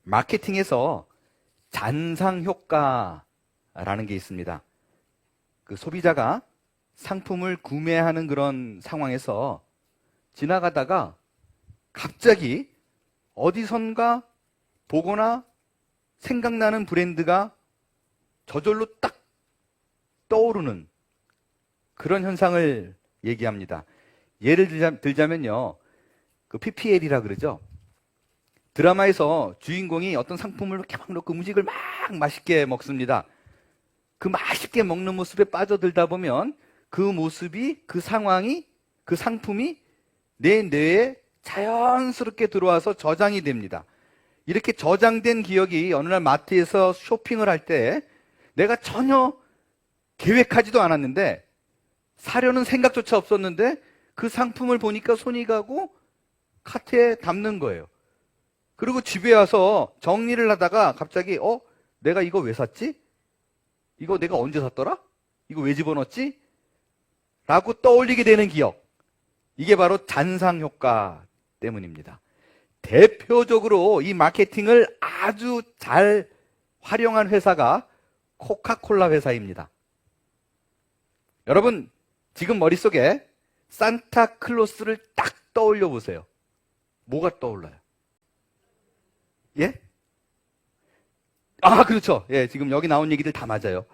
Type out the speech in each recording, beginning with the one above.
마케팅에서 잔상 효과라는 게 있습니다. 그 소비자가 상품을 구매하는 그런 상황에서 지나가다가 갑자기 어디선가 보거나 생각나는 브랜드가 저절로 딱 떠오르는 그런 현상을 얘기합니다. 예를 들자면요. 그 PPL이라 그러죠. 드라마에서 주인공이 어떤 상품을 이렇게 막 넣고 음식을 막 맛있게 먹습니다. 그 맛있게 먹는 모습에 빠져들다 보면 그 모습이, 그 상황이, 그 상품이 내 뇌에 자연스럽게 들어와서 저장이 됩니다. 이렇게 저장된 기억이 어느 날 마트에서 쇼핑을 할 때 내가 전혀 계획하지도 않았는데 사려는 생각조차 없었는데 그 상품을 보니까 손이 가고 카트에 담는 거예요. 그리고 집에 와서 정리를 하다가 갑자기 내가 이거 왜 샀지? 이거 내가 언제 샀더라? 이거 왜 집어넣었지? 라고 떠올리게 되는 기억. 이게 바로 잔상 효과 때문입니다. 대표적으로 이 마케팅을 아주 잘 활용한 회사가 코카콜라 회사입니다. 여러분, 지금 머릿속에 산타클로스를 딱 떠올려 보세요. 뭐가 떠올라요? 예? 아, 그렇죠. 예, 지금 여기 나온 얘기들 다 맞아요.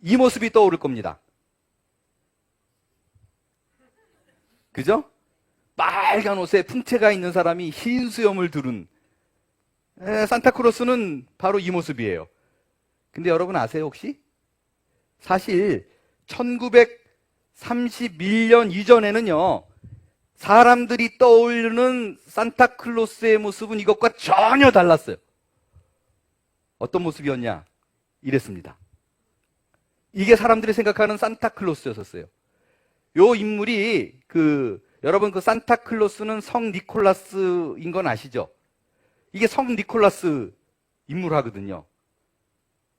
이 모습이 떠오를 겁니다. 그죠? 빨간 옷에 풍채가 있는 사람이 흰 수염을 두른 산타클로스는 바로 이 모습이에요. 근데 여러분 아세요 혹시? 사실 1931년 이전에는요, 사람들이 떠올리는 산타클로스의 모습은 이것과 전혀 달랐어요. 어떤 모습이었냐? 이랬습니다. 이게 사람들이 생각하는 산타클로스였었어요. 요 인물이 여러분 그 산타클로스는 성 니콜라스인 건 아시죠? 이게 성 니콜라스 인물하거든요.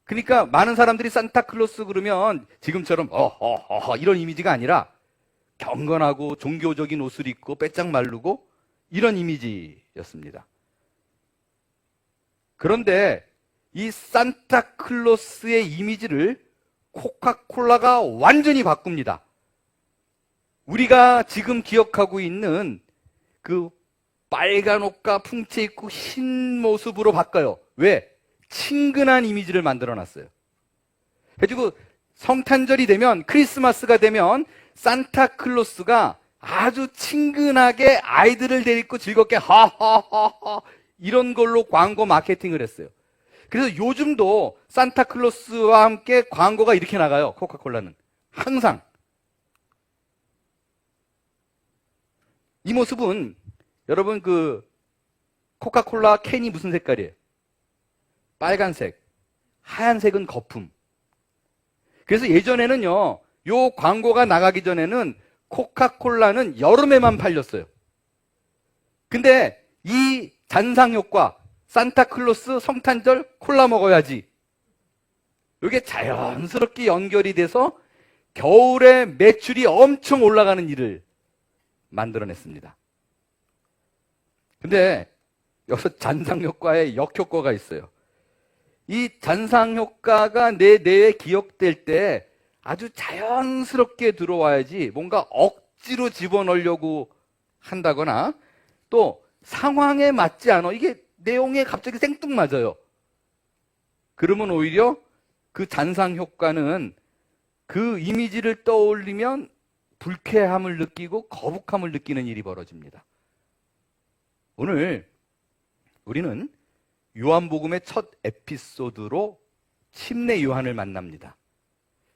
그러니까 많은 사람들이 산타클로스 그러면 지금처럼 이런 이미지가 아니라 경건하고 종교적인 옷을 입고 빼짝 마르고 이런 이미지였습니다. 그런데 이 산타클로스의 이미지를 코카콜라가 완전히 바꿉니다. 우리가 지금 기억하고 있는 그 빨간 옷과 풍채 있고 흰 모습으로 바꿔요. 왜? 친근한 이미지를 만들어 놨어요. 그래가지고 성탄절이 되면, 크리스마스가 되면 산타클로스가 아주 친근하게 아이들을 데리고 즐겁게 하하하하 이런 걸로 광고 마케팅을 했어요. 그래서 요즘도 산타클로스와 함께 광고가 이렇게 나가요. 코카콜라는 항상. 이 모습은 여러분 그 코카콜라 캔이 무슨 색깔이에요? 빨간색. 하얀색은 거품. 그래서 예전에는요, 요 광고가 나가기 전에는 코카콜라는 여름에만 팔렸어요. 근데 이 잔상 효과, 산타클로스 성탄절 콜라 먹어야지, 이게 자연스럽게 연결이 돼서 겨울에 매출이 엄청 올라가는 일을 만들어냈습니다. 근데 여기서 잔상 효과에 역효과가 있어요. 이 잔상 효과가 내 뇌에 기억될 때 아주 자연스럽게 들어와야지 뭔가 억지로 집어넣으려고 한다거나 또 상황에 맞지 않아. 이게 내용에 갑자기 생뚱맞아요. 그러면 오히려 그 잔상 효과는 그 이미지를 떠올리면 불쾌함을 느끼고 거북함을 느끼는 일이 벌어집니다. 오늘 우리는 요한복음의 첫 에피소드로 침례 요한을 만납니다.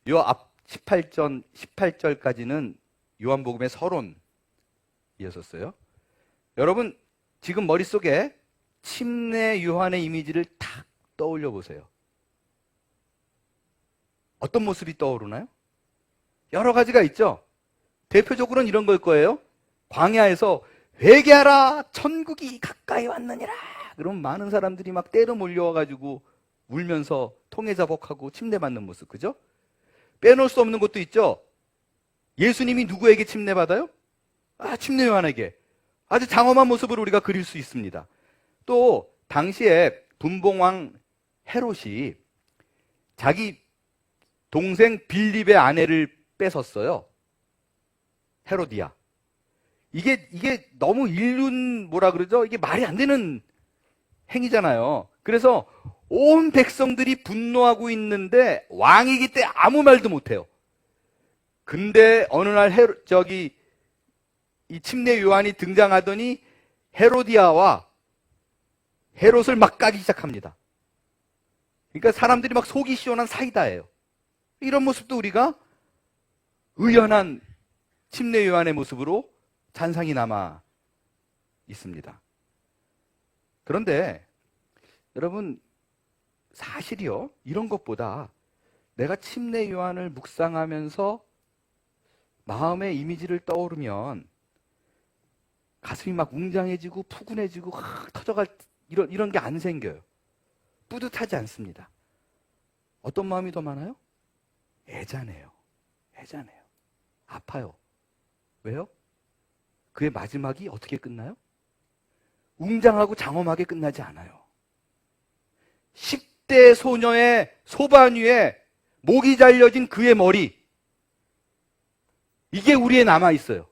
요 앞 18절까지는 요한복음의 서론이었었어요. 여러분 지금 머릿속에 침례 요한의 이미지를 탁 떠올려 보세요. 어떤 모습이 떠오르나요? 여러 가지가 있죠. 대표적으로는 이런 걸 거예요. 광야에서 회개하라, 천국이 가까이 왔느니라. 그럼 많은 사람들이 막 때로 몰려와가지고 울면서 통해자복하고 침례받는 모습, 그죠? 빼놓을 수 없는 것도 있죠. 예수님이 누구에게 침례받아요? 침례 요한에게. 아주 장엄한 모습으로 우리가 그릴 수 있습니다. 또 당시에 분봉왕 헤롯이 자기 동생 빌립의 아내를 뺏었어요. 헤로디아. 이게 너무 뭐라 그러죠? 이게 말이 안 되는 행위잖아요. 그래서 온 백성들이 분노하고 있는데 왕이기 때문에 아무 말도 못해요. 근데 어느 날 이 침례 요한이 등장하더니 헤로디아와 헤롯을 막 까기 시작합니다. 그러니까 사람들이 막 속이 시원한 사이다예요. 이런 모습도 우리가 의연한 침례 요한의 모습으로 잔상이 남아 있습니다. 그런데 여러분, 사실이요, 이런 것보다 내가 침례 요한을 묵상하면서 마음의 이미지를 떠오르면 가슴이 막 웅장해지고 푸근해지고 터져갈 이런 게 안 생겨요. 뿌듯하지 않습니다. 어떤 마음이 더 많아요? 애잔해요. 애잔해요. 아파요. 왜요? 그의 마지막이 어떻게 끝나요? 웅장하고 장엄하게 끝나지 않아요. 10대 소녀의 소반 위에 목이 잘려진 그의 머리, 이게 우리에 남아있어요.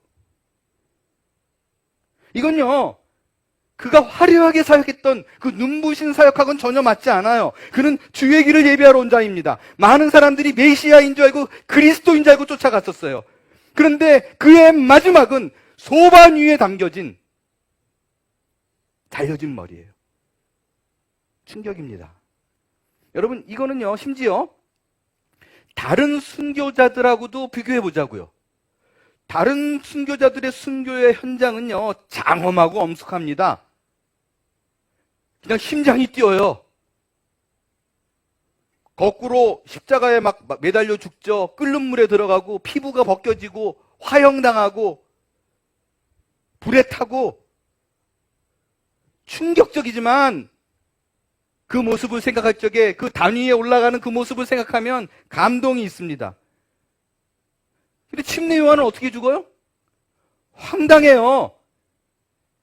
이건요, 그가 화려하게 사역했던 그 눈부신 사역하고는 전혀 맞지 않아요. 그는 주의 길을 예비하러 온 자입니다. 많은 사람들이 메시아인 줄 알고 그리스도인 줄 알고 쫓아갔었어요. 그런데 그의 마지막은 소반 위에 담겨진 잘려진 머리예요. 충격입니다. 여러분, 이거는요, 심지어 다른 순교자들하고도 비교해 보자고요. 다른 순교자들의 순교의 현장은요, 장엄하고 엄숙합니다. 그냥 심장이 뛰어요. 거꾸로 십자가에 막 매달려 죽죠. 끓는 물에 들어가고 피부가 벗겨지고 화형당하고 불에 타고, 충격적이지만 그 모습을 생각할 적에, 그 단위에 올라가는 그 모습을 생각하면 감동이 있습니다. 근데 침례 요한은 어떻게 죽어요? 황당해요.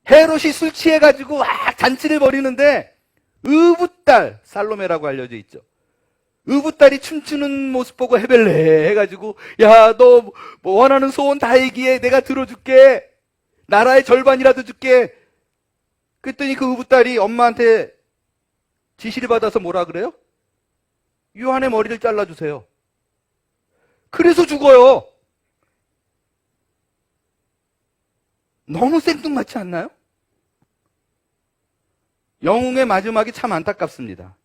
헤롯이 술 취해가지고 막 잔치를 벌이는데 의붓딸, 살로메라고 알려져 있죠. 의붓딸이 춤추는 모습 보고 헤벨레 해가지고, 야, 너 뭐 원하는 소원 다 얘기해. 내가 들어줄게. 나라의 절반이라도 줄게. 그랬더니 그 의붓딸이 엄마한테 지시를 받아서 뭐라 그래요? 요한의 머리를 잘라주세요. 그래서 죽어요. 너무 생뚱맞지 않나요? 영웅의 마지막이 참 안타깝습니다.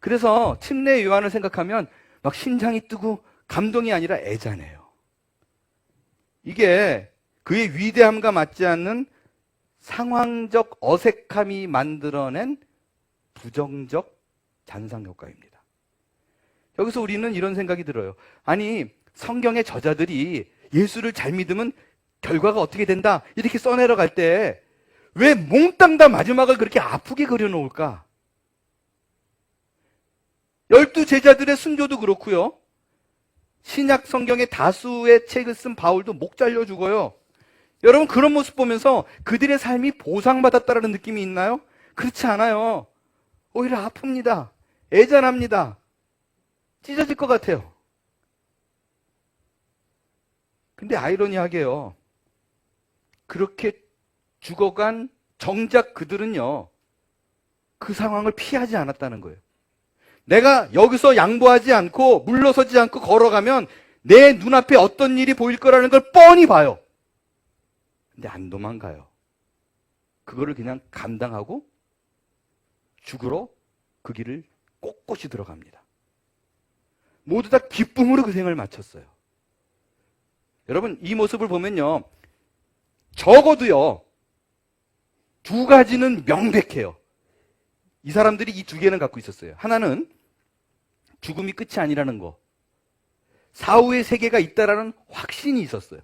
그래서 침례 요한을 생각하면 막 심장이 뜨고 감동이 아니라 애잔해요. 이게 그의 위대함과 맞지 않는 상황적 어색함이 만들어낸 부정적 잔상 효과입니다. 여기서 우리는 이런 생각이 들어요. 아니, 성경의 저자들이 예수를 잘 믿으면 결과가 어떻게 된다 이렇게 써내려갈 때 왜 몽땅 다 마지막을 그렇게 아프게 그려놓을까? 12 제자들의 순교도 그렇고요. 신약 성경의 다수의 책을 쓴 바울도 목 잘려 죽어요. 여러분, 그런 모습 보면서 그들의 삶이 보상받았다라는 느낌이 있나요? 그렇지 않아요. 오히려 아픕니다. 애잔합니다. 찢어질 것 같아요. 근데 아이러니하게요, 그렇게 죽어간 정작 그들은요, 그 상황을 피하지 않았다는 거예요. 내가 여기서 양보하지 않고 물러서지 않고 걸어가면 내 눈앞에 어떤 일이 보일 거라는 걸 뻔히 봐요. 근데 안 도망가요. 그거를 그냥 감당하고 죽으러 그 길을 꼿꼿이 들어갑니다. 모두 다 기쁨으로 그 생을 마쳤어요. 여러분, 이 모습을 보면요, 적어도요, 두 가지는 명백해요. 이 사람들이 이 두 개는 갖고 있었어요. 하나는 죽음이 끝이 아니라는 거, 사후의 세계가 있다라는 확신이 있었어요.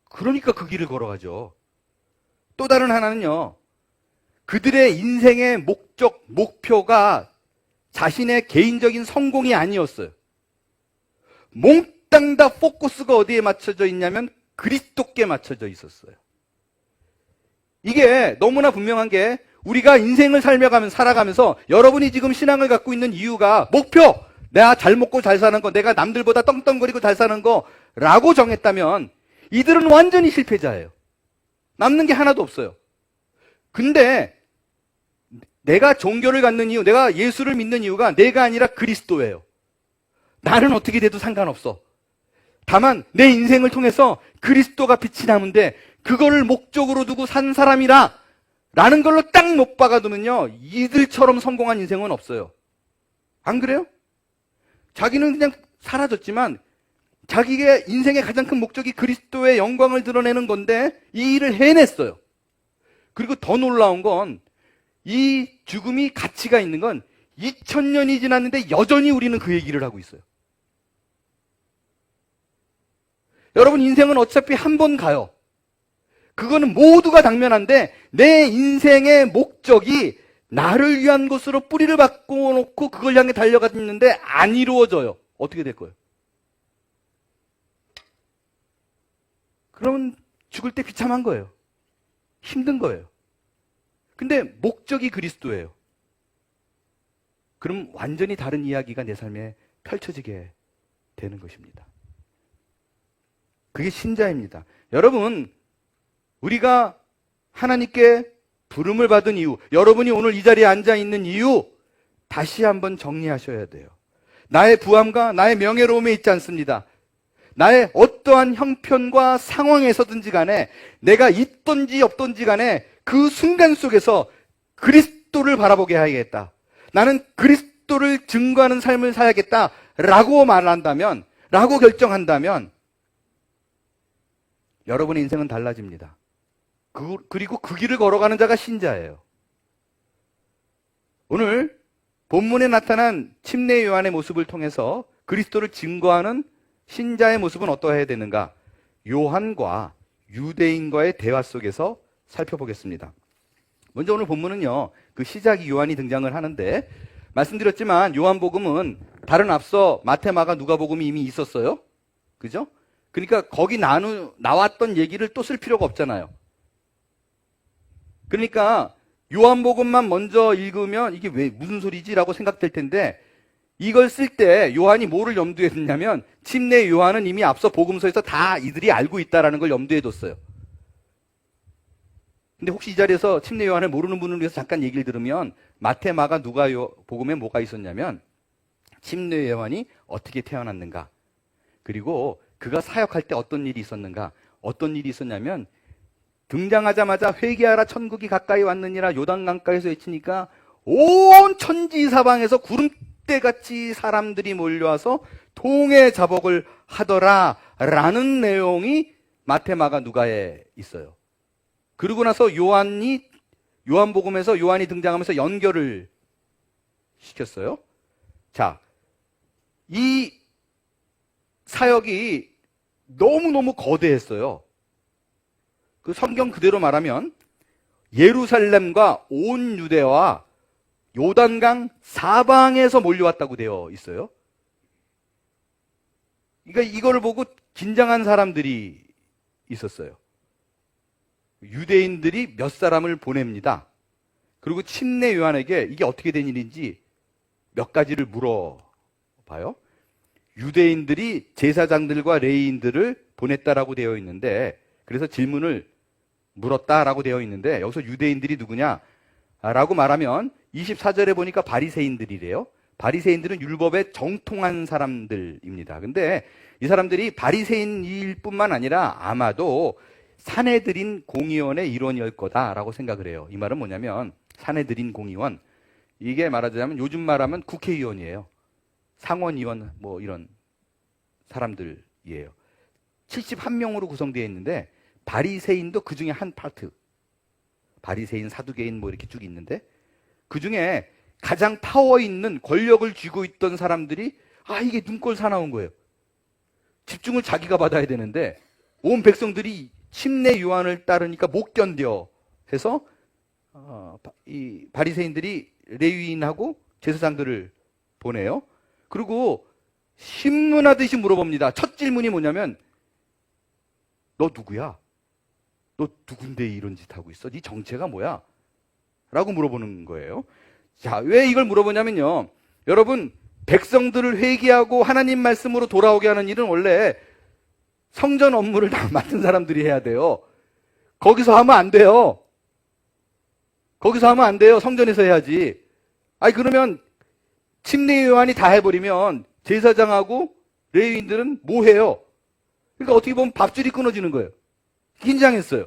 그러니까 그 길을 걸어가죠. 또 다른 하나는요, 그들의 인생의 목적, 목표가 자신의 개인적인 성공이 아니었어요. 몽땅 다 포커스가 어디에 맞춰져 있냐면 그리스도께 맞춰져 있었어요. 이게 너무나 분명한 게, 우리가 인생을 살아가면서 여러분이 지금 신앙을 갖고 있는 이유가 목표, 내가 잘 먹고 잘 사는 거, 내가 남들보다 떵떵거리고 잘 사는 거라고 정했다면 이들은 완전히 실패자예요. 남는 게 하나도 없어요. 근데 내가 종교를 갖는 이유, 내가 예수를 믿는 이유가 내가 아니라 그리스도예요. 나는 어떻게 돼도 상관없어. 다만 내 인생을 통해서 그리스도가 빛이 나는데 그거를 목적으로 두고 산 사람이라 라는 걸로 딱 못 박아두면요, 이들처럼 성공한 인생은 없어요. 안 그래요? 자기는 그냥 사라졌지만 자기의 인생의 가장 큰 목적이 그리스도의 영광을 드러내는 건데 이 일을 해냈어요. 그리고 더 놀라운 건 이 죽음이 가치가 있는 건 2000년이 지났는데 여전히 우리는 그 얘기를 하고 있어요. 여러분, 인생은 어차피 한 번 가요. 그거는 모두가 당면한데 내 인생의 목적이 나를 위한 것으로 뿌리를 바꿔놓고 그걸 향해 달려갔는데 안 이루어져요. 어떻게 될 거예요? 그러면 죽을 때 비참한 거예요. 힘든 거예요. 근데 목적이 그리스도예요. 그럼 완전히 다른 이야기가 내 삶에 펼쳐지게 되는 것입니다. 그게 신자입니다. 여러분, 우리가 하나님께 부름을 받은 이유, 여러분이 오늘 이 자리에 앉아 있는 이유, 다시 한번 정리하셔야 돼요. 나의 부함과 나의 명예로움에 있지 않습니다. 나의 어떠한 형편과 상황에서든지 간에 내가 있던지 없던지 간에 그 순간 속에서 그리스도를 바라보게 해야겠다. 나는 그리스도를 증거하는 삶을 살아야겠다 라고 말한다면, 라고 결정한다면 여러분의 인생은 달라집니다. 그리고 그 길을 걸어가는 자가 신자예요. 오늘 본문에 나타난 침례 요한의 모습을 통해서 그리스도를 증거하는 신자의 모습은 어떠해야 되는가? 요한과 유대인과의 대화 속에서 살펴보겠습니다. 먼저 오늘 본문은요, 그 시작이 요한이 등장을 하는데, 말씀드렸지만 요한복음은 다른 앞서 마태, 마가, 누가복음이 이미 있었어요. 그죠? 그러니까 거기 나왔던 얘기를 또 쓸 필요가 없잖아요. 그러니까 요한복음만 먼저 읽으면 이게 왜 무슨 소리지라고 생각될 텐데, 이걸 쓸 때 요한이 뭐를 염두에 뒀냐면 침례 요한은 이미 앞서 복음서에서 다 이들이 알고 있다라는 걸 염두에 뒀어요. 근데 혹시 이 자리에서 침례 요한을 모르는 분을 위해서 잠깐 얘기를 들으면 마태, 마가, 누가 복음에 뭐가 있었냐면 침례 요한이 어떻게 태어났는가, 그리고 그가 사역할 때 어떤 일이 있었는가. 어떤 일이 있었냐면 등장하자마자 회개하라 천국이 가까이 왔느니라 요단강가에서 외치니까 온 천지 사방에서 구름대같이 사람들이 몰려와서 통해 자복을 하더라 라는 내용이 마태, 마가, 누가에 있어요. 그러고 나서 요한복음에서 요한이 등장하면서 연결을 시켰어요. 자, 이 사역이 너무너무 거대했어요. 그 성경 그대로 말하면 예루살렘과 온 유대와 요단강 사방에서 몰려왔다고 되어 있어요. 그러니까 이걸 보고 긴장한 사람들이 있었어요. 유대인들이 몇 사람을 보냅니다. 그리고 침례 요한에게 이게 어떻게 된 일인지 몇 가지를 물어봐요. 유대인들이 제사장들과 레위인들을 보냈다라고 되어 있는데, 그래서 질문을 물었다라고 되어 있는데, 여기서 유대인들이 누구냐 라고 말하면 24절에 보니까 바리새인들이래요. 바리새인들은 율법에 정통한 사람들입니다. 근데 이 사람들이 바리새인일 뿐만 아니라 아마도 산헤드린 공의원의 일원일 거다라고 생각을 해요. 이 말은 뭐냐면 산헤드린 공의원, 이게 말하자면 요즘 말하면 국회의원이에요. 상원의원 뭐 이런 사람들이에요. 71명으로 구성되어 있는데 바리새인도 그 중에 한 파트. 바리새인, 사두개인 뭐 이렇게 쭉 있는데 그 중에 가장 파워 있는 권력을 쥐고 있던 사람들이 이게 눈꼴 사나운 거예요. 집중을 자기가 받아야 되는데 온 백성들이 침례 요한을 따르니까 못 견뎌 해서 이 바리새인들이 레위인하고 제사장들을 보내요. 그리고 신문하듯이 물어봅니다. 첫 질문이 뭐냐면 너 누구야? 너 누군데 이런 짓 하고 있어? 네 정체가 뭐야? 라고 물어보는 거예요. 자, 왜 이걸 물어보냐면요. 여러분, 백성들을 회개하고 하나님 말씀으로 돌아오게 하는 일은 원래 성전 업무를 다 맡은 사람들이 해야 돼요. 거기서 하면 안 돼요. 거기서 하면 안 돼요. 성전에서 해야지. 아니, 그러면 침례 요한이 다 해버리면 제사장하고 레위인들은 뭐 해요? 그러니까 어떻게 보면 밥줄이 끊어지는 거예요. 긴장했어요.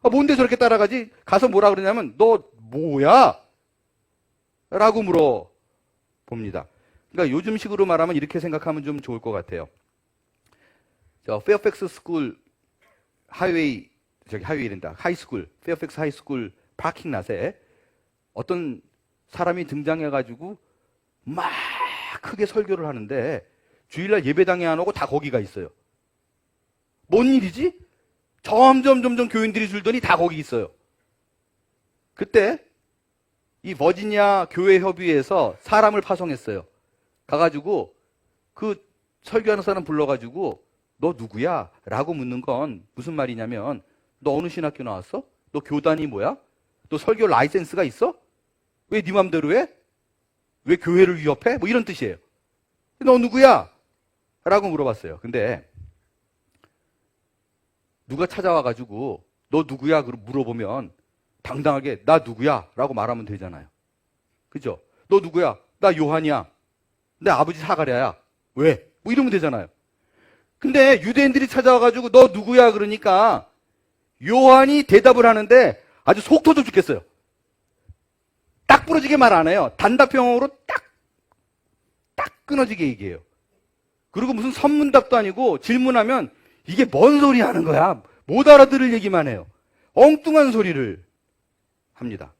아, 뭔데 저렇게 따라가지? 가서 뭐라 그러냐면, 너 뭐야? 라고 물어봅니다. 그러니까 요즘 식으로 말하면 이렇게 생각하면 좀 좋을 것 같아요. 저 페어팩스 스쿨 하이스쿨, 페어팩스 하이스쿨 파킹랏에 어떤 사람이 등장해가지고 막 크게 설교를 하는데 주일날 예배당에 안 오고 다 거기가 있어요. 뭔 일이지? 점점 교인들이 줄더니 다 거기 있어요. 그때 이 버지니아 교회 협의회에서 사람을 파송했어요. 가가지고 그 설교하는 사람 불러가지고 너 누구야? 라고 묻는 건 무슨 말이냐면 너 어느 신학교 나왔어? 너 교단이 뭐야? 너 설교 라이센스가 있어? 왜 네 맘대로 해? 왜 교회를 위협해? 뭐 이런 뜻이에요. 너 누구야? 라고 물어봤어요. 근데 누가 찾아와가지고 너 누구야? 물어보면 당당하게 나 누구야? 라고 말하면 되잖아요. 그죠? 너 누구야? 나 요한이야. 내 아버지 사가랴야. 왜? 뭐 이러면 되잖아요. 근데 유대인들이 찾아와가지고 너 누구야? 그러니까 요한이 대답을 하는데 아주 속 터져 죽겠어요. 딱 부러지게 말 안 해요. 단답형으로 딱 끊어지게 얘기해요. 그리고 무슨 선문답도 아니고 질문하면 이게 뭔 소리 하는 거야? 못 알아들을 얘기만 해요. 엉뚱한 소리를 합니다.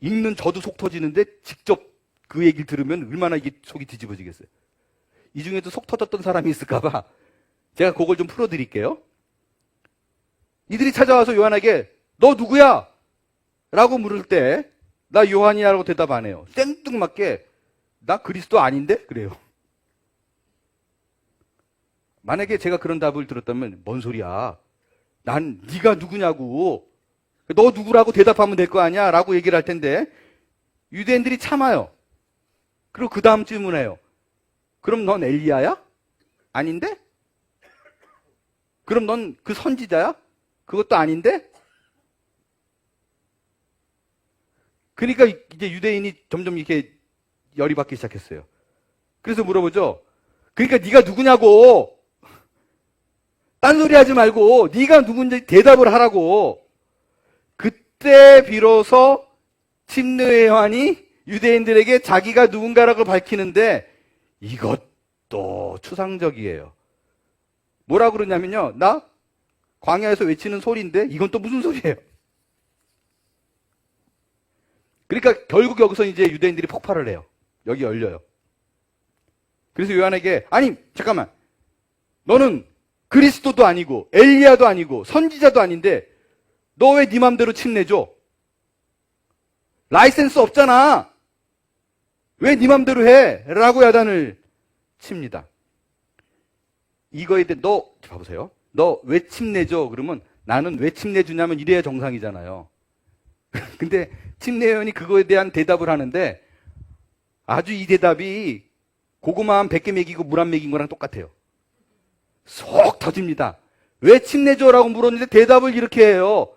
읽는 저도 속 터지는데 직접 그 얘기를 들으면 얼마나 이게 속이 뒤집어지겠어요. 이 중에도 속 터졌던 사람이 있을까봐 제가 그걸 좀 풀어드릴게요. 이들이 찾아와서 요한에게 너 누구야? 라고 물을 때 나 요한이야 라고 대답 안 해요. 생뚱맞게 나 그리스도 아닌데? 그래요. 만약에 제가 그런 답을 들었다면 뭔 소리야? 난 네가 누구냐고. 너 누구라고 대답하면 될 거 아니야? 라고 얘기를 할 텐데 유대인들이 참아요. 그리고 그 다음 질문해요. 그럼 넌 엘리야야? 아닌데? 그럼 넌 그 선지자야? 그것도 아닌데? 그러니까 이제 유대인이 점점 이렇게 열이 받기 시작했어요. 그래서 물어보죠. 그러니까 네가 누구냐고. 딴 소리 하지 말고 네가 누군지 대답을 하라고. 그때 비로소 침례 요한이 유대인들에게 자기가 누군가라고 밝히는데 이것도 추상적이에요. 뭐라 그러냐면요. 나 광야에서 외치는 소리인데 이건 또 무슨 소리예요? 그러니까 결국 여기서 이제 유대인들이 폭발을 해요. 여기 열려요. 그래서 요한에게 아니 잠깐만 너는 그리스도도 아니고 엘리야도 아니고 선지자도 아닌데 너 왜 네 맘대로 침내줘? 라이센스 없잖아. 왜 네 맘대로 해? 라고 야단을 칩니다. 이거에 대해 너 봐보세요. 너 왜 침내줘? 그러면 나는 왜 침내주냐면 이래야 정상이잖아요. 근데 침례요한이 그거에 대한 대답을 하는데 아주 이 대답이 고구마 한 100개 먹이고 물 안 먹인 거랑 똑같아요. 속 터집니다. 왜 침례줘라고 물었는데 대답을 이렇게 해요.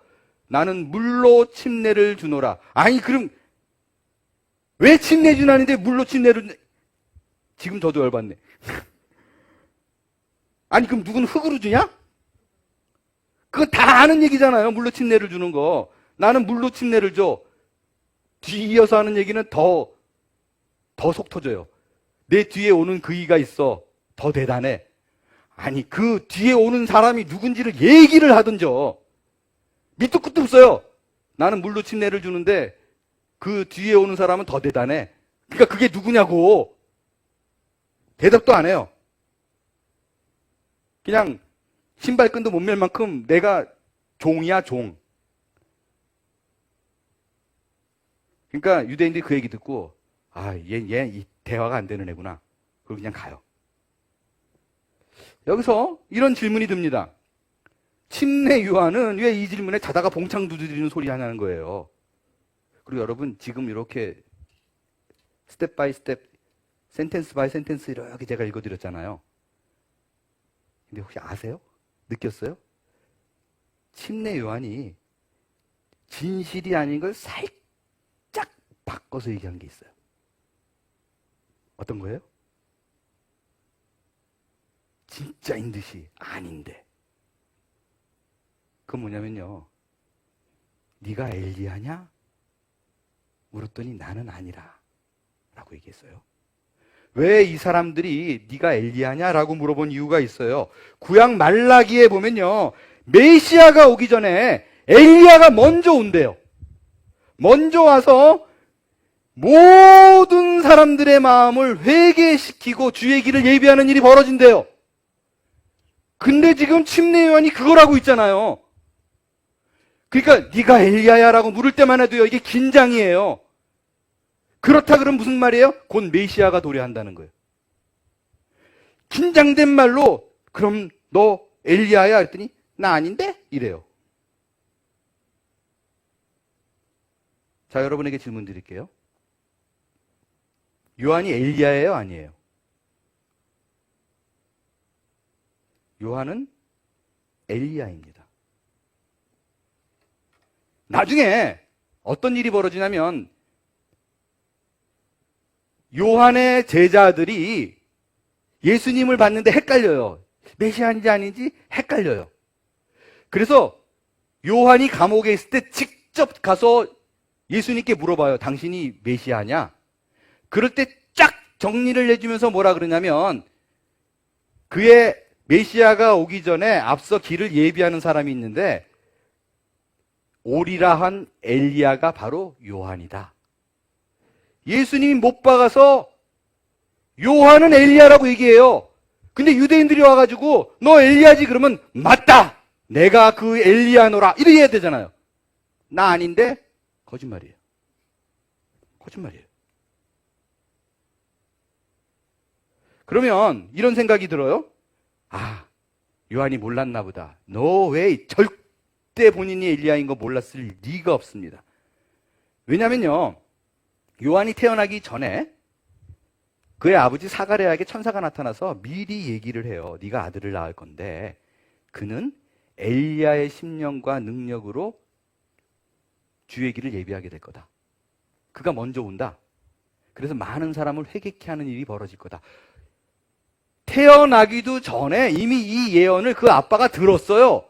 나는 물로 침례를 주노라. 아니 그럼 왜 침례 주나는데 물로 침례를 지금 저도 열받네. 아니 그럼 누구는 흙으로 주냐? 그거 다 아는 얘기잖아요. 물로 침례를 주는 거. 나는 물로 침례를 줘. 뒤이어서 하는 얘기는 더 속 터져요. 내 뒤에 오는 그 이가 있어. 더 대단해. 아니 그 뒤에 오는 사람이 누군지를 얘기를 하든죠. 밑도 끝도 없어요. 나는 물로 침례를 주는데 그 뒤에 오는 사람은 더 대단해. 그러니까 그게 누구냐고. 대답도 안 해요. 그냥 신발끈도 못 맬 만큼 내가 종이야 종. 그러니까 유대인들이 그 얘기 듣고 얘 이 대화가 안 되는 애구나. 그리고 그냥 가요. 여기서 이런 질문이 듭니다. 침례 요한은 왜 이 질문에 자다가 봉창 두드리는 소리 하냐는 거예요. 그리고 여러분 지금 이렇게 스텝 바이 스텝, 센텐스 바이 센텐스 이렇게 제가 읽어드렸잖아요. 근데 혹시 아세요? 느꼈어요? 침례 요한이 진실이 아닌 걸 살짝 바꿔서 얘기한 게 있어요. 어떤 거예요? 진짜인 듯이 아닌데. 그건 뭐냐면요. 네가 엘리야냐? 물었더니 나는 아니라 라고 얘기했어요. 왜 이 사람들이 네가 엘리야냐라고 물어본 이유가 있어요. 구약 말라기에 보면요. 메시아가 오기 전에 엘리야가 먼저 온대요. 먼저 와서 모든 사람들의 마음을 회개시키고 주의 길을 예비하는 일이 벌어진대요. 근데 지금 침례 요한이 그걸 하고 있잖아요. 그러니까 네가 엘리야야라고 물을 때만 해도요. 이게 긴장이에요. 그렇다 그러면 무슨 말이에요? 곧 메시아가 도래한다는 거예요. 긴장된 말로 그럼 너 엘리야야? 했더니 나 아닌데? 이래요. 자, 여러분에게 질문 드릴게요. 요한이 엘리야예요? 아니에요? 요한은 엘리야입니다. 나중에 어떤 일이 벌어지냐면 요한의 제자들이 예수님을 봤는데 헷갈려요. 메시아인지 아닌지 헷갈려요. 그래서 요한이 감옥에 있을 때 직접 가서 예수님께 물어봐요. 당신이 메시아냐? 그럴 때 쫙 정리를 해주면서 뭐라 그러냐면 그의 메시아가 오기 전에 앞서 길을 예비하는 사람이 있는데 오리라 한 엘리야가 바로 요한이다. 예수님이 못 박아서 요한은 엘리야라고 얘기해요. 근데 유대인들이 와가지고 너 엘리야지 그러면 맞다. 내가 그 엘리야노라 이래야 되잖아요. 나 아닌데 거짓말이에요. 거짓말이에요. 그러면 이런 생각이 들어요. 아, 요한이 몰랐나 보다. 너 왜 절대 본인이 엘리야인 거 몰랐을 리가 없습니다. 왜냐면요. 요한이 태어나기 전에 그의 아버지 사가랴에게 천사가 나타나서 미리 얘기를 해요. 네가 아들을 낳을 건데 그는 엘리야의 심령과 능력으로 주의 길을 예비하게 될 거다. 그가 먼저 온다. 그래서 많은 사람을 회개케 하는 일이 벌어질 거다. 태어나기도 전에 이미 이 예언을 그 아빠가 들었어요.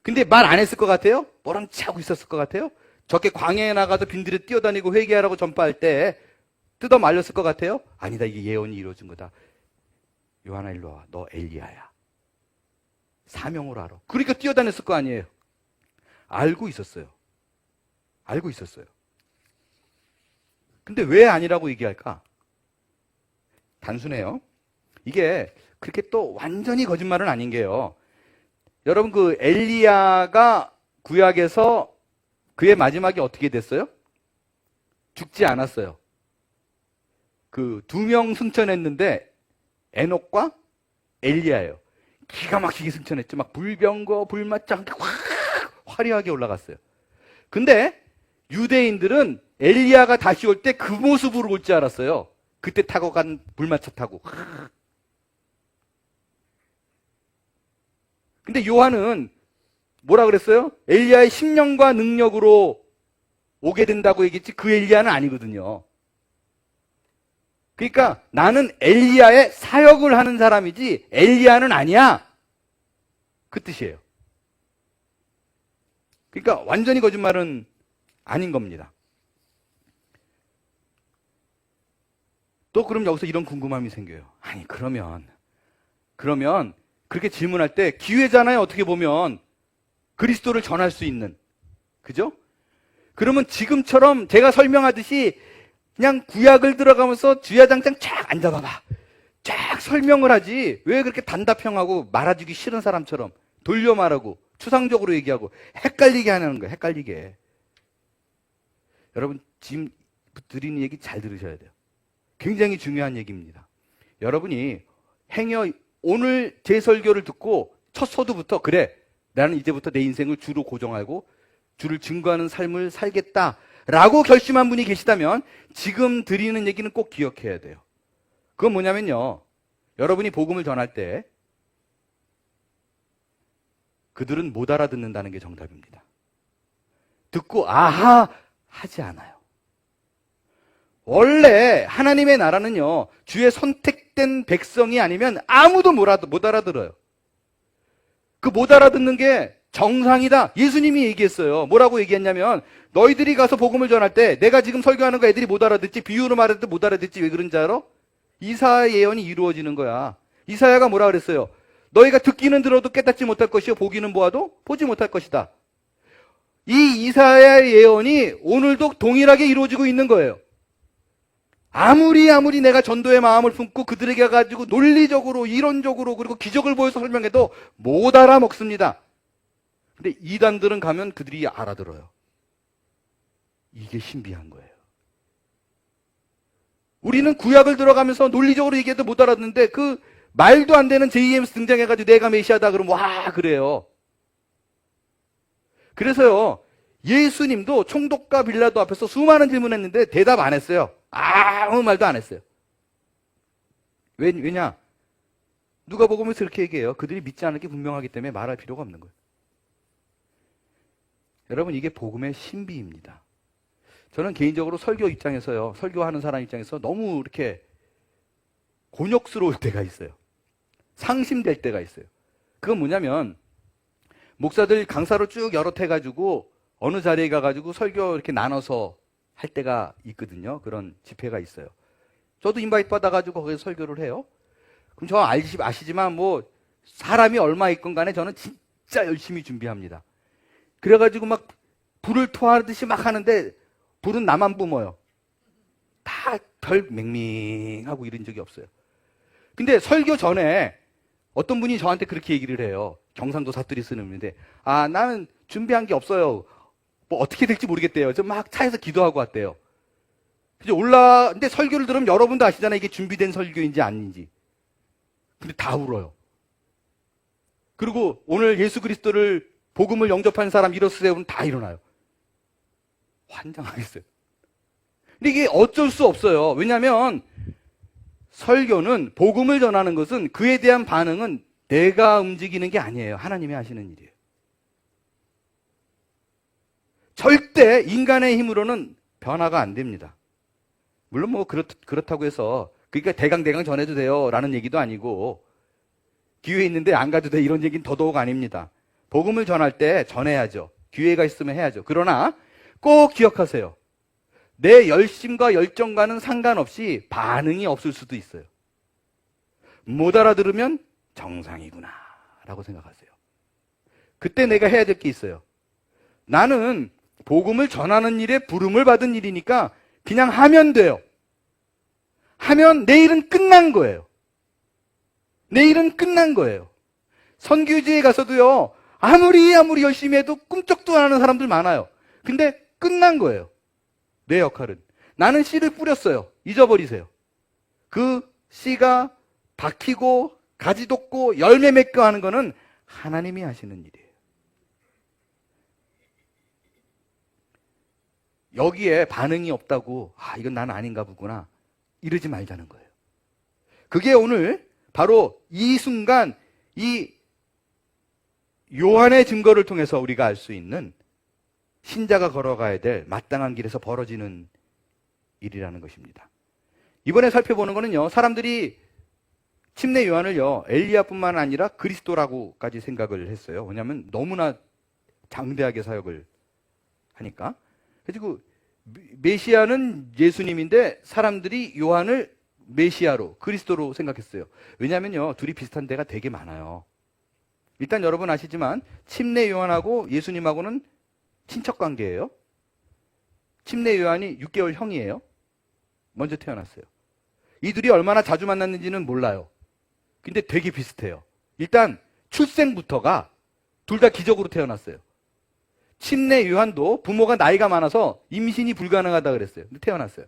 근데 말 안 했을 것 같아요? 뭐랑치 하고 있었을 것 같아요? 저렇게 광야에 나가서 빈들에 뛰어다니고 회개하라고 전파할 때 뜯어 말렸을 것 같아요? 아니다, 이게 예언이 이루어진 거다. 요한아 일로 와. 너 엘리야야. 사명으로 알아. 그러니까 뛰어다녔을 거 아니에요. 알고 있었어요. 알고 있었어요. 근데 왜 아니라고 얘기할까? 단순해요. 이게 그렇게 또 완전히 거짓말은 아닌 게요. 여러분 그 엘리야가 구약에서 그의 마지막이 어떻게 됐어요? 죽지 않았어요. 그 2명 승천했는데 에녹과 엘리야예요. 기가 막히게 승천했죠. 막 불병거, 불맞짱 확 화려하게 올라갔어요. 근데 유대인들은 엘리야가 다시 올 때 그 모습으로 올 줄 알았어요. 그때 타고 간 불마차 타고. 근데 요한은 뭐라 그랬어요? 엘리야의 심령과 능력으로 오게 된다고 얘기했지 그 엘리야는 아니거든요. 그러니까 나는 엘리야의 사역을 하는 사람이지 엘리야는 아니야. 그 뜻이에요. 그러니까 완전히 거짓말은 아닌 겁니다. 또 그럼 여기서 이런 궁금함이 생겨요. 아니 그러면 그렇게 질문할 때 기회잖아요. 어떻게 보면 그리스도를 전할 수 있는. 그죠? 그러면 지금처럼 제가 설명하듯이 그냥 구약을 들어가면서 주야장창 쫙 앉아봐봐. 쫙 설명을 하지. 왜 그렇게 단답형하고 말아주기 싫은 사람처럼 돌려 말하고 추상적으로 얘기하고 헷갈리게 하는 거예요. 헷갈리게. 여러분 지금 드리는 얘기 잘 들으셔야 돼요. 굉장히 중요한 얘기입니다. 여러분이 행여 오늘 제 설교를 듣고 첫 소두부터 그래 나는 이제부터 내 인생을 주로 고정하고 주를 증거하는 삶을 살겠다 라고 결심한 분이 계시다면 지금 드리는 얘기는 꼭 기억해야 돼요. 그건 뭐냐면요, 여러분이 복음을 전할 때 그들은 못 알아듣는다는 게 정답입니다. 듣고 아하 하지 않아요. 원래 하나님의 나라는요, 주의 선택된 백성이 아니면 아무도 못 알아들어요. 그 못 알아듣는 게 정상이다. 예수님이 얘기했어요. 뭐라고 얘기했냐면, 너희들이 가서 복음을 전할 때 내가 지금 설교하는 거 애들이 못 알아듣지, 비유로 말할 때 못 알아듣지. 왜 그런지 알아? 이사야 예언이 이루어지는 거야. 이사야가 뭐라 그랬어요? 너희가 듣기는 들어도 깨닫지 못할 것이요, 보기는 보아도 보지 못할 것이다. 이 이사야 예언이 오늘도 동일하게 이루어지고 있는 거예요. 아무리 내가 전도의 마음을 품고 그들에게 가지고 논리적으로, 이론적으로, 그리고 기적을 보여서 설명해도 못 알아먹습니다. 근데 이단들은 가면 그들이 알아들어요. 이게 신비한 거예요. 우리는 구약을 들어가면서 논리적으로 얘기해도 못 알아듣는데, 그 말도 안 되는 JMS 등장해가지고 내가 메시아다 그러면 와 그래요. 그래서요, 예수님도 총독과 빌라도 앞에서 수많은 질문했는데 대답 안 했어요. 아무 말도 안 했어요. 왜냐? 누가 복음에서 그렇게 얘기해요. 그들이 믿지 않을 게 분명하기 때문에 말할 필요가 없는 거예요. 여러분, 이게 복음의 신비입니다. 저는 개인적으로 설교 입장에서요, 설교하는 사람 입장에서 너무 이렇게 곤욕스러울 때가 있어요. 상심될 때가 있어요. 그건 뭐냐면, 목사들 강사로 쭉 여러 해 가지고 어느 자리에 가가지고 설교 이렇게 나눠서 할 때가 있거든요. 그런 집회가 있어요. 저도 인바이트 받아가지고 거기서 설교를 해요. 그럼 저 아시지만 뭐 사람이 얼마 있건 간에 저는 진짜 열심히 준비합니다. 그래가지고 막 불을 토하듯이 막 하는데 불은 나만 뿜어요. 다 별 맹맹하고 이런 적이 없어요. 근데 설교 전에 어떤 분이 저한테 그렇게 얘기를 해요. 경상도 사투리 쓰는 분인데, 아, 나는 준비한 게 없어요. 뭐 어떻게 될지 모르겠대요. 저 막 차에서 기도하고 왔대요. 근데 설교를 들으면 여러분도 아시잖아요. 이게 준비된 설교인지 아닌지. 근데 다 울어요. 그리고 오늘 예수 그리스도를, 복음을 영접한 사람 일어서세요. 그러면 다 일어나요. 환장하겠어요. 근데 이게 어쩔 수 없어요. 왜냐하면 설교는, 복음을 전하는 것은, 그에 대한 반응은 내가 움직이는 게 아니에요. 하나님이 하시는 일이에요. 절대 인간의 힘으로는 변화가 안 됩니다. 물론 뭐 그렇다고 해서 그러니까 대강 전해도 돼요 라는 얘기도 아니고, 기회 있는데 안 가도 돼 이런 얘기는 더더욱 아닙니다. 복음을 전할 때 전해야죠. 기회가 있으면 해야죠. 그러나 꼭 기억하세요. 내 열심과 열정과는 상관없이 반응이 없을 수도 있어요. 못 알아들으면 정상이구나 라고 생각하세요. 그때 내가 해야 될 게 있어요. 나는 복음을 전하는 일에 부름을 받은 일이니까 그냥 하면 돼요. 하면 내일은 끝난 거예요. 내일은 끝난 거예요. 선교지에 가서도요, 아무리 열심히 해도 꿈쩍도 안 하는 사람들 많아요. 근데 끝난 거예요. 내 역할은. 나는 씨를 뿌렸어요. 잊어버리세요. 그 씨가 박히고 가지 돋고 열매 맺고 하는 거는 하나님이 하시는 일이에요. 여기에 반응이 없다고, 아, 이건 난 아닌가 보구나, 이러지 말자는 거예요. 그게 오늘 바로 이 순간 이 요한의 증거를 통해서 우리가 알 수 있는 신자가 걸어가야 될 마땅한 길에서 벌어지는 일이라는 것입니다. 이번에 살펴보는 거는요, 사람들이 침례 요한을요, 엘리야뿐만 아니라 그리스도라고까지 생각을 했어요. 왜냐하면 너무나 장대하게 사역을 하니까. 그리고 메시아는 예수님인데 사람들이 요한을 메시아로, 그리스도로 생각했어요. 왜냐하면요, 둘이 비슷한 데가 되게 많아요. 일단 여러분 아시지만 침례 요한하고 예수님하고는 친척 관계예요. 침례 요한이 6개월 형이에요. 먼저 태어났어요. 이 둘이 얼마나 자주 만났는지는 몰라요. 근데 되게 비슷해요. 일단 출생부터가 둘 다 기적으로 태어났어요. 침례 요한도 부모가 나이가 많아서 임신이 불가능하다 그랬어요. 근데 태어났어요.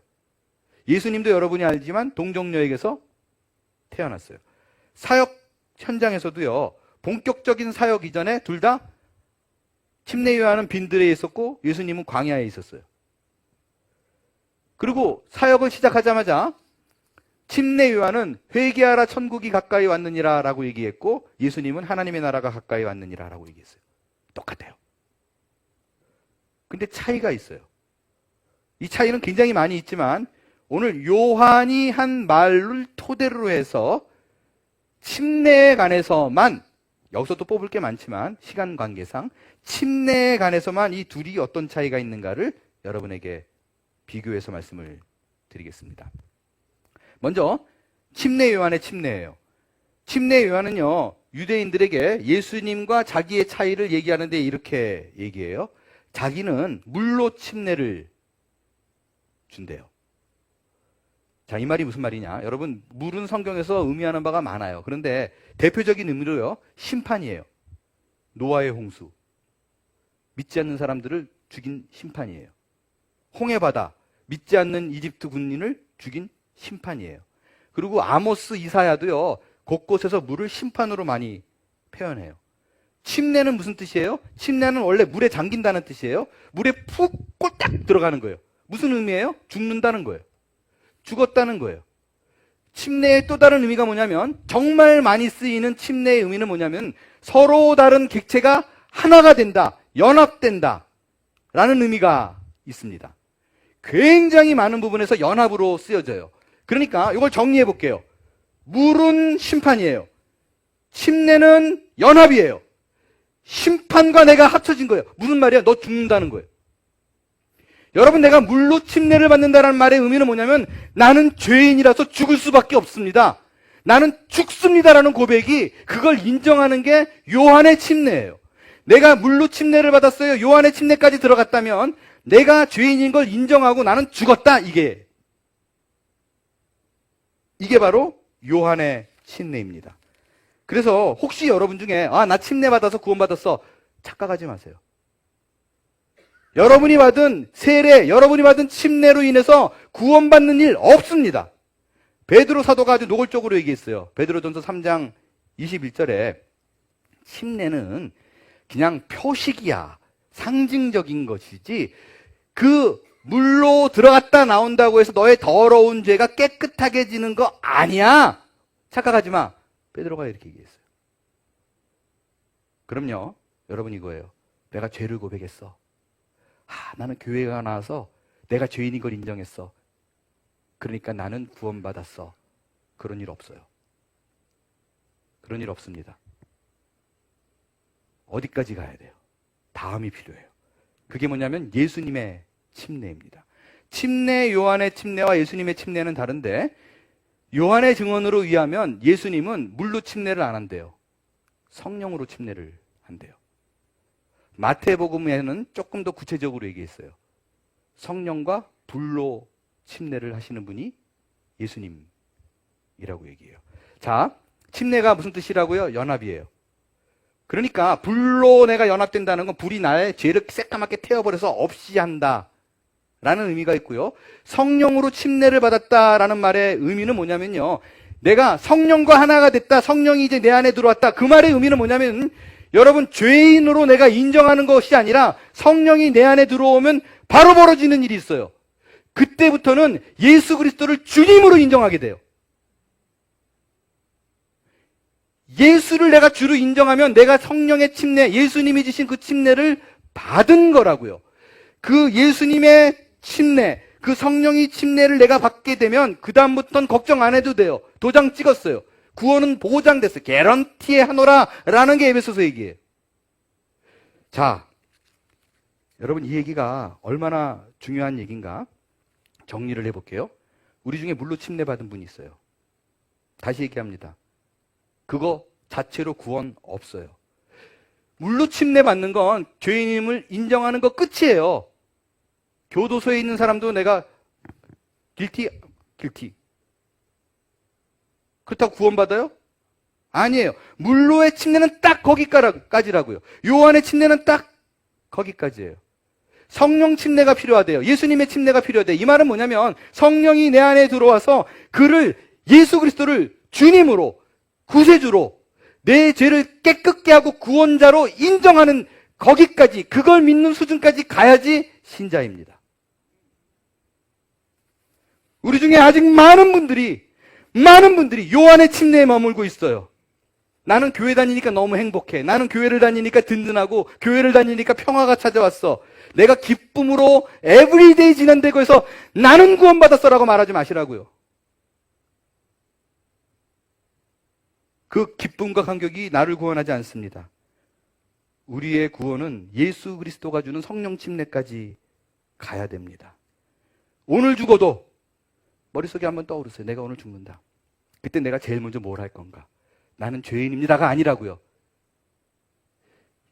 예수님도 여러분이 알지만 동정녀에게서 태어났어요. 사역 현장에서도요, 본격적인 사역 이전에 둘 다, 침례 요한은 빈들에 있었고 예수님은 광야에 있었어요. 그리고 사역을 시작하자마자 침례 요한은 회개하라 천국이 가까이 왔느니라 라고 얘기했고, 예수님은 하나님의 나라가 가까이 왔느니라 라고 얘기했어요. 똑같아요. 근데 차이가 있어요. 이 차이는 굉장히 많이 있지만 오늘 요한이 한 말을 토대로 해서 침례에 관해서만, 여기서 또 뽑을 게 많지만 시간 관계상 침례에 관해서만 이 둘이 어떤 차이가 있는가를 여러분에게 비교해서 말씀을 드리겠습니다. 먼저 침례 요한의 침례예요. 침례 요한은요, 유대인들에게 예수님과 자기의 차이를 얘기하는데 이렇게 얘기해요. 자기는 물로 침례를 준대요. 자, 이 말이 무슨 말이냐? 여러분, 물은 성경에서 의미하는 바가 많아요. 그런데 대표적인 의미로요, 심판이에요. 노아의 홍수. 믿지 않는 사람들을 죽인 심판이에요. 홍해바다. 믿지 않는 이집트 군인을 죽인 심판이에요. 그리고 아모스, 이사야도요, 곳곳에서 물을 심판으로 많이 표현해요. 침례는 무슨 뜻이에요? 침례는 원래 물에 잠긴다는 뜻이에요. 물에 푹 꼴딱 들어가는 거예요. 무슨 의미예요? 죽는다는 거예요. 죽었다는 거예요. 침례의 또 다른 의미가 뭐냐면, 정말 많이 쓰이는 침례의 의미는 뭐냐면 서로 다른 객체가 하나가 된다, 연합된다 라는 의미가 있습니다. 굉장히 많은 부분에서 연합으로 쓰여져요. 그러니까 이걸 정리해 볼게요. 물은 심판이에요. 침례는 연합이에요. 심판과 내가 합쳐진 거예요. 무슨 말이야? 너 죽는다는 거예요. 여러분, 내가 물로 침례를 받는다는 말의 의미는 뭐냐면 나는 죄인이라서 죽을 수밖에 없습니다. 나는 죽습니다라는 고백이, 그걸 인정하는 게 요한의 침례예요. 내가 물로 침례를 받았어요. 요한의 침례까지 들어갔다면 내가 죄인인 걸 인정하고 나는 죽었다. 이게 바로 요한의 침례입니다. 그래서 혹시 여러분 중에 나 침례 받아서 구원받았어, 착각하지 마세요. 여러분이 받은 세례, 여러분이 받은 침례로 인해서 구원받는 일 없습니다. 베드로 사도가 아주 노골적으로 얘기했어요. 베드로전서 3장 21절에 침례는 그냥 표식이야, 상징적인 것이지 그 물로 들어갔다 나온다고 해서 너의 더러운 죄가 깨끗하게 지는 거 아니야. 착각하지 마. 베드로가 이렇게 얘기했어요. 그럼요, 여러분 이거예요. 내가 죄를 고백했어. 나는 교회가 나와서 내가 죄인인 걸 인정했어. 그러니까 나는 구원받았어. 그런 일 없어요. 그런 일 없습니다. 어디까지 가야 돼요? 다음이 필요해요. 그게 뭐냐면 예수님의 침례입니다. 침례, 요한의 침례와 예수님의 침례는 다른데, 요한의 증언으로 의하면 예수님은 물로 침례를 안 한대요. 성령으로 침례를 한대요. 마태복음에는 조금 더 구체적으로 얘기했어요. 성령과 불로 침례를 하시는 분이 예수님이라고 얘기해요. 자, 침례가 무슨 뜻이라고요? 연합이에요. 그러니까 불로 내가 연합된다는 건 불이 나의 죄를 새까맣게 태워버려서 없이 한다 라는 의미가 있고요. 성령으로 침례를 받았다라는 말의 의미는 뭐냐면요, 내가 성령과 하나가 됐다, 성령이 이제 내 안에 들어왔다, 그 말의 의미는 뭐냐면, 여러분, 죄인으로 내가 인정하는 것이 아니라 성령이 내 안에 들어오면 바로 벌어지는 일이 있어요. 그때부터는 예수 그리스도를 주님으로 인정하게 돼요. 예수를 내가 주로 인정하면 내가 성령의 침례, 예수님이 주신 그 침례를 받은 거라고요. 그 예수님의 침례, 그 성령의 침례를 내가 받게 되면 그 다음부터는 걱정 안 해도 돼요. 도장 찍었어요. 구원은 보장됐어요. 개런티에 하노라 라는 게 에베소서 얘기예요. 자, 여러분, 이 얘기가 얼마나 중요한 얘기인가 정리를 해볼게요. 우리 중에 물로 침례 받은 분이 있어요. 다시 얘기합니다. 그거 자체로 구원 없어요. 물로 침례 받는 건 죄인임을 인정하는 거 끝이에요. 교도소에 있는 사람도 내가 길티. 그렇다고 구원받아요? 아니에요. 물로의 침례는 딱 거기까지라고요. 요한의 침례는 딱 거기까지예요. 성령 침례가 필요하대요. 예수님의 침례가 필요하대요. 이 말은 뭐냐면 성령이 내 안에 들어와서 그를, 예수 그리스도를 주님으로, 구세주로, 내 죄를 깨끗게 하고 구원자로 인정하는 거기까지, 그걸 믿는 수준까지 가야지 신자입니다. 중에 아직 많은 분들이 요한의 침례에 머물고 있어요. 나는 교회 다니니까 너무 행복해. 나는 교회를 다니니까 든든하고 교회를 다니니까 평화가 찾아왔어. 내가 기쁨으로 에브리데이 지낸다고 해서 나는 구원받았어라고 말하지 마시라고요. 그 기쁨과 감격이 나를 구원하지 않습니다. 우리의 구원은 예수 그리스도가 주는 성령 침례까지 가야 됩니다. 오늘 죽어도 머릿속에 한번 떠오르세요. 내가 오늘 죽는다. 그때 내가 제일 먼저 뭘 할 건가? 나는 죄인입니다가 아니라고요.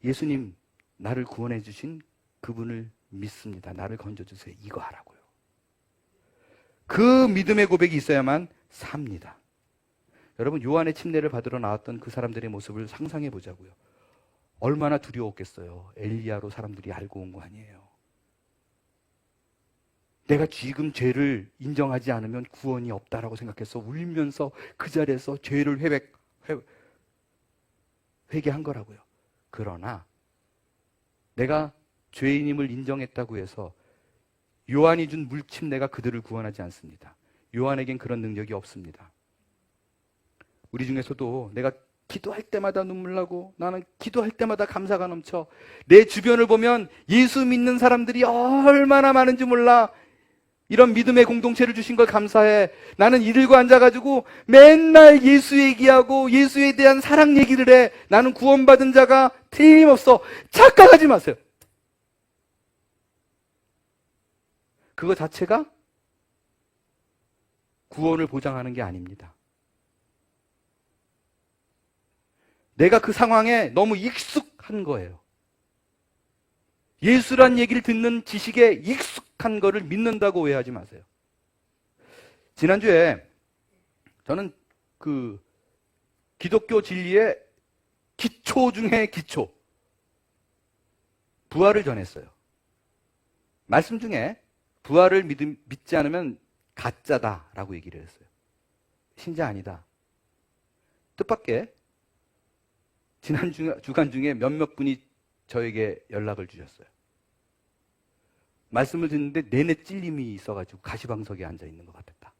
예수님, 나를 구원해 주신 그분을 믿습니다. 나를 건져주세요. 이거 하라고요. 그 믿음의 고백이 있어야만 삽니다. 여러분, 요한의 침례를 받으러 나왔던 그 사람들의 모습을 상상해 보자고요. 얼마나 두려웠겠어요. 엘리야로 사람들이 알고 온 거 아니에요. 내가 지금 죄를 인정하지 않으면 구원이 없다라고 생각해서 울면서 그 자리에서 죄를 회개한 거라고요. 그러나 내가 죄인임을 인정했다고 해서 요한이 준 물침례가 그들을 구원하지 않습니다. 요한에겐 그런 능력이 없습니다. 우리 중에서도 내가 기도할 때마다 눈물 나고 나는 기도할 때마다 감사가 넘쳐 내 주변을 보면 예수 믿는 사람들이 얼마나 많은지 몰라. 이런 믿음의 공동체를 주신 걸 감사해. 나는 이들과 앉아가지고 맨날 예수 얘기하고 예수에 대한 사랑 얘기를 해. 나는 구원받은 자가 틀림없어. 착각하지 마세요. 그거 자체가 구원을 보장하는 게 아닙니다. 내가 그 상황에 너무 익숙한 거예요. 예수란 얘기를 듣는 지식에 익숙한 거를 믿는다고 오해하지 마세요. 지난주에 저는 그 기독교 진리의 기초 중에 기초, 부활을 전했어요. 말씀 중에 부활을 믿지 않으면 가짜다라고 얘기를 했어요. 신자 아니다. 뜻밖의 지난 주간 중에 몇몇 분이 저에게 연락을 주셨어요. 말씀을 듣는데 내내 찔림이 있어가지고 가시방석에 앉아 있는 것 같았다.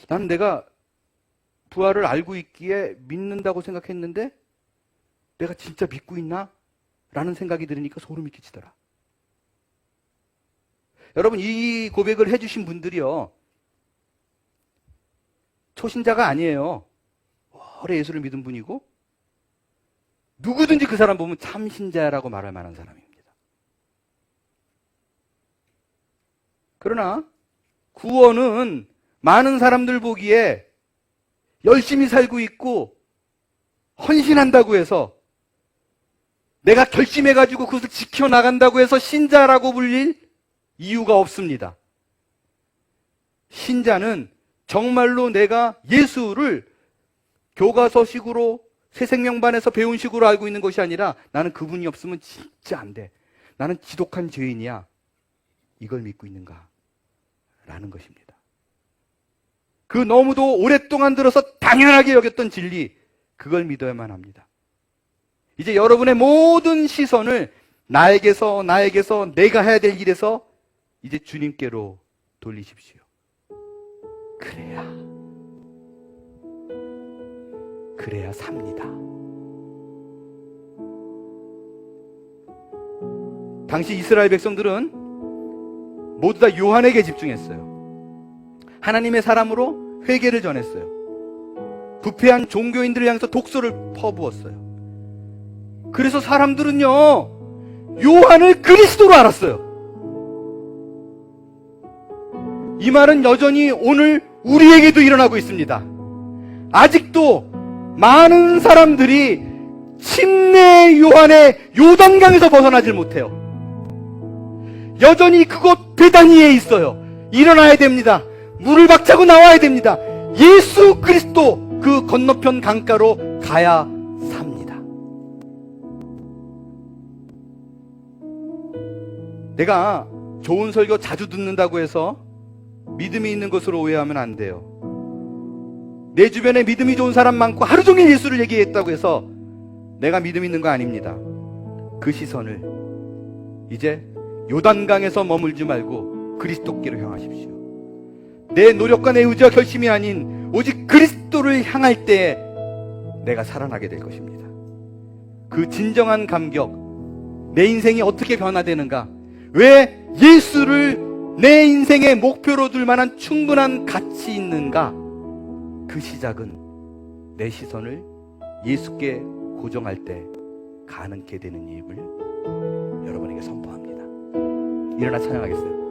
나는 내가 부활을 알고 있기에 믿는다고 생각했는데 내가 진짜 믿고 있나? 라는 생각이 들으니까 소름이 끼치더라. 여러분, 이 고백을 해주신 분들이요, 초신자가 아니에요. 오래 예수를 믿은 분이고 누구든지 그 사람 보면 참 신자라고 말할 만한 사람입니다. 그러나 구원은 많은 사람들 보기에 열심히 살고 있고 헌신한다고 해서 내가 결심해가지고 그것을 지켜나간다고 해서 신자라고 불릴 이유가 없습니다. 신자는 정말로 내가 예수를 교과서식으로 새생명반에서 배운 식으로 알고 있는 것이 아니라 나는 그분이 없으면 진짜 안 돼. 나는 지독한 죄인이야. 이걸 믿고 있는가? 라는 것입니다. 그 너무도 오랫동안 들어서 당연하게 여겼던 진리, 그걸 믿어야만 합니다. 이제 여러분의 모든 시선을 나에게서 내가 해야 될 일에서 이제 주님께로 돌리십시오. 그래야 삽니다. 당시 이스라엘 백성들은 모두 다 요한에게 집중했어요. 하나님의 사람으로 회개를 전했어요. 부패한 종교인들을 향해서 독소를 퍼부었어요. 그래서 사람들은요, 요한을 그리스도로 알았어요. 이 말은 여전히 오늘 우리에게도 일어나고 있습니다. 아직도 많은 사람들이 침례 요한의 요단강에서 벗어나질 못해요. 여전히 그곳 베다니에 있어요. 일어나야 됩니다. 물을 박차고 나와야 됩니다. 예수 그리스도 그 건너편 강가로 가야 삽니다. 내가 좋은 설교 자주 듣는다고 해서 믿음이 있는 것으로 오해하면 안 돼요. 내 주변에 믿음이 좋은 사람 많고 하루 종일 예수를 얘기했다고 해서 내가 믿음 있는 거 아닙니다. 그 시선을 이제 요단강에서 머물지 말고 그리스도께로 향하십시오. 내 노력과 내 의지와 결심이 아닌 오직 그리스도를 향할 때 내가 살아나게 될 것입니다. 그 진정한 감격, 내 인생이 어떻게 변화되는가, 왜 예수를 내 인생의 목표로 둘 만한 충분한 가치 있는가, 그 시작은 내 시선을 예수께 고정할 때 가능케 되는 일임을 여러분에게 선포합니다. 일어나 찬양하겠어요.